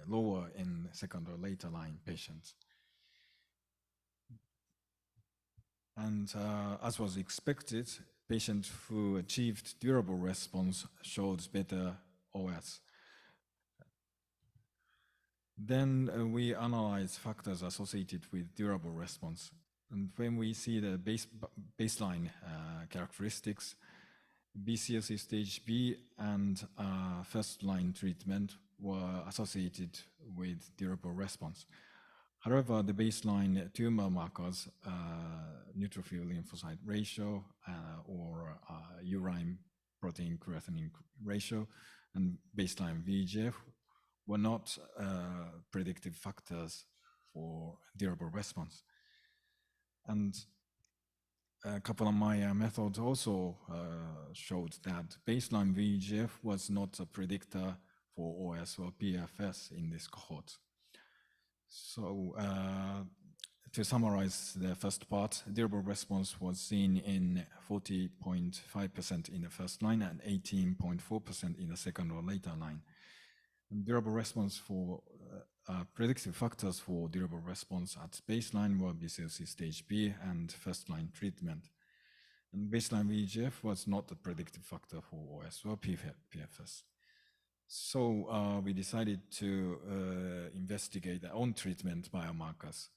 lower in second or later line patients. And as was expected, patients who achieved durable response showed better OS. Then we analyze factors associated with durable response. And when we see the baseline characteristics, BCLC stage B and first line treatment were associated with durable response. However, the baseline tumor markers, neutrophil lymphocyte ratio or urine protein creatinine ratio and baseline VEGF were not predictive factors for durable response. And Kaplan-Meier method also showed that baseline VEGF was not a predictor for OS or PFS in this cohort. So to summarize the first part, durable response was seen in 40.5% in the first line and 18.4% in the second or later line. And durable response for predictive factors for durable response at baseline were BCLC stage B and first line treatment. And baseline VEGF was not a predictive factor for OS or PFS. So we decided to investigate the on-treatment biomarkers.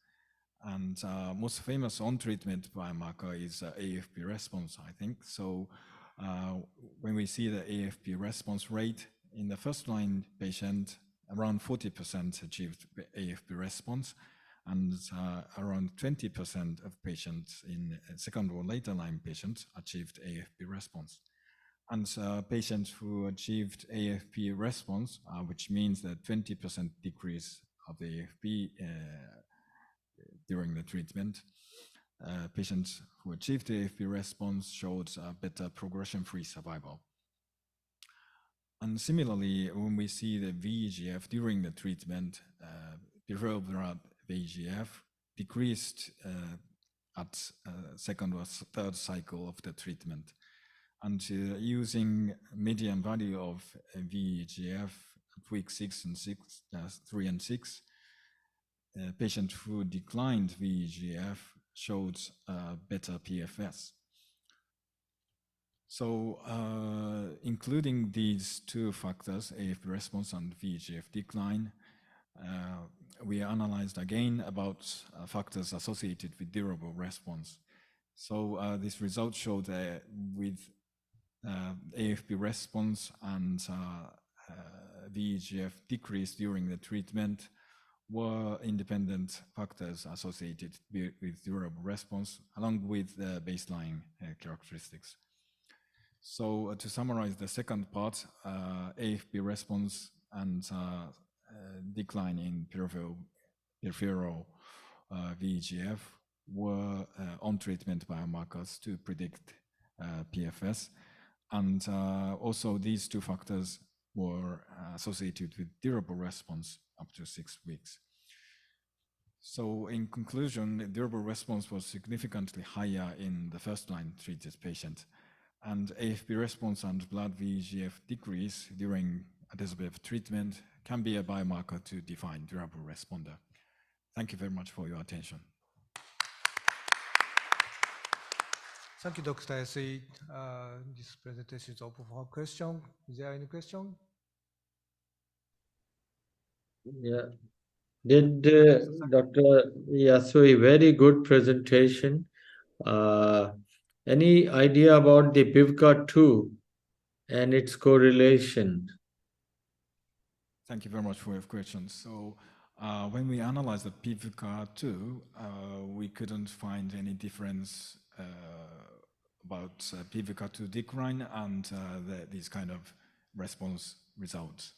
And most famous on-treatment biomarker is AFP response, I think. So when we see the AFP response rate in the first-line patient, around 40% achieved AFP response, and around 20% of patients in second or later line patients achieved AFP response. And patients who achieved AFP response, which means that 20% decrease of the AFP during the treatment, patients who achieved AFP response showed better progression-free survival. And similarly, when we see the VEGF during the treatment, peripheral blood VEGF decreased at second or third cycle of the treatment. And using median value of VEGF at week 3 and 6, patients who declined VEGF showed better PFS. So including these two factors, AFP response and VEGF decline, we analyzed again about factors associated with durable response. So this result showed that with AFP response and VEGF decrease during the treatment were independent factors associated with durable response, along with the baseline characteristics. So to summarize the second part, AFP response and decline in peripheral VEGF were on-treatment biomarkers to predict PFS. And also these two factors were associated with durable response up to 6 weeks. So in conclusion, the durable response was significantly higher in the first-line treated patient, and AFP response and blood VEGF decrease during atezobev treatment can be a biomarker to define durable responder. Thank you very much for your attention. Thank you, Dr. Yasui. This presentation is open for question. Is there any question? Yeah. Did Dr. Yasui, very good presentation. Any idea about the PIVCA-2 and its correlation? Thank you very much for your question. So when we analyzed the PIVCA-2, we couldn't find any difference about PIVCA-2 decline and these kind of response results.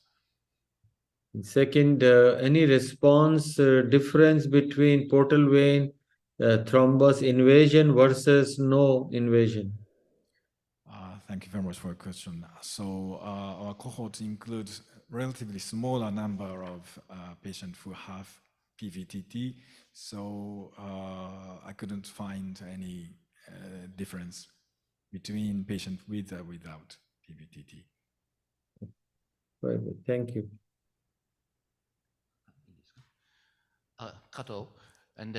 Second, any response difference between portal vein thrombus invasion versus no invasion? Thank you very much for your question. So our cohort includes relatively smaller number of patients who have PVTT. So I couldn't find any difference between patients with or without PVTT. Very good. Thank you. Kato, and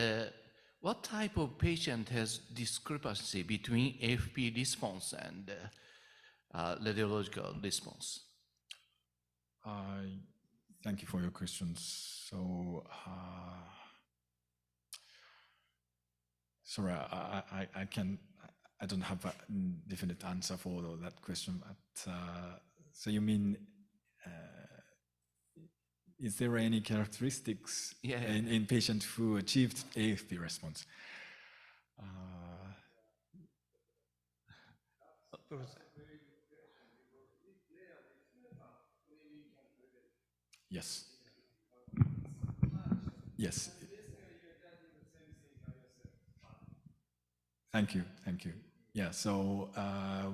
what type of patient has discrepancy between AFP response and radiological response? Thank you for your questions. So, sorry, I don't have a definite answer for that question. But so you mean, is there any characteristics in patients who achieved AFP response? Yes. Yes. Thank you. Thank you. Yeah, so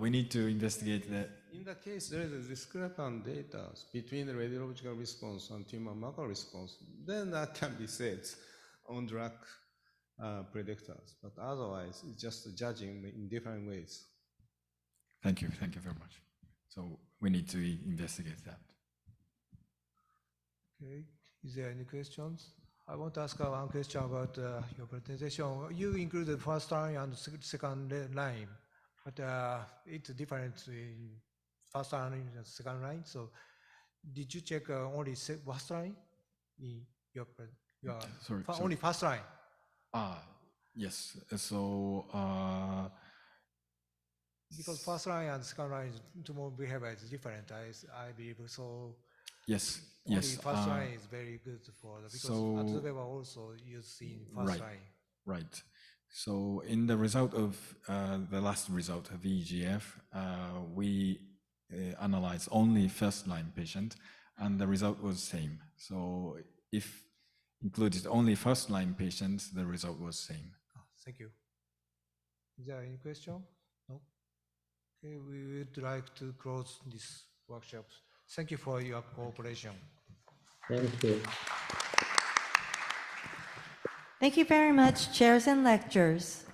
we need to investigate that. In the case there is a discrepant data between the radiological response and tumor marker response, then that can be said on drug predictors, but otherwise it's just judging in different ways. Thank you very much. So we need to investigate that. Okay, is there any questions? I want to ask one question about your presentation. You included first line and second line, but it's different in first line and second line. So did you check only first line in your Sorry. only first line? Yes. So because first line and second line tumor behavior is different, I believe. So yes, only yes. first line is very good for the, because So- Atezolizumab also used in first line. Right. So in the result of the last result of VEGF, we analyzed only first line patient, and the result was same. So if included only first line patients, the result was same. Thank you. Is there any question? No? Okay, we would like to close this workshop. Thank you for your cooperation. Thank you. Thank you very much, chairs and lectures.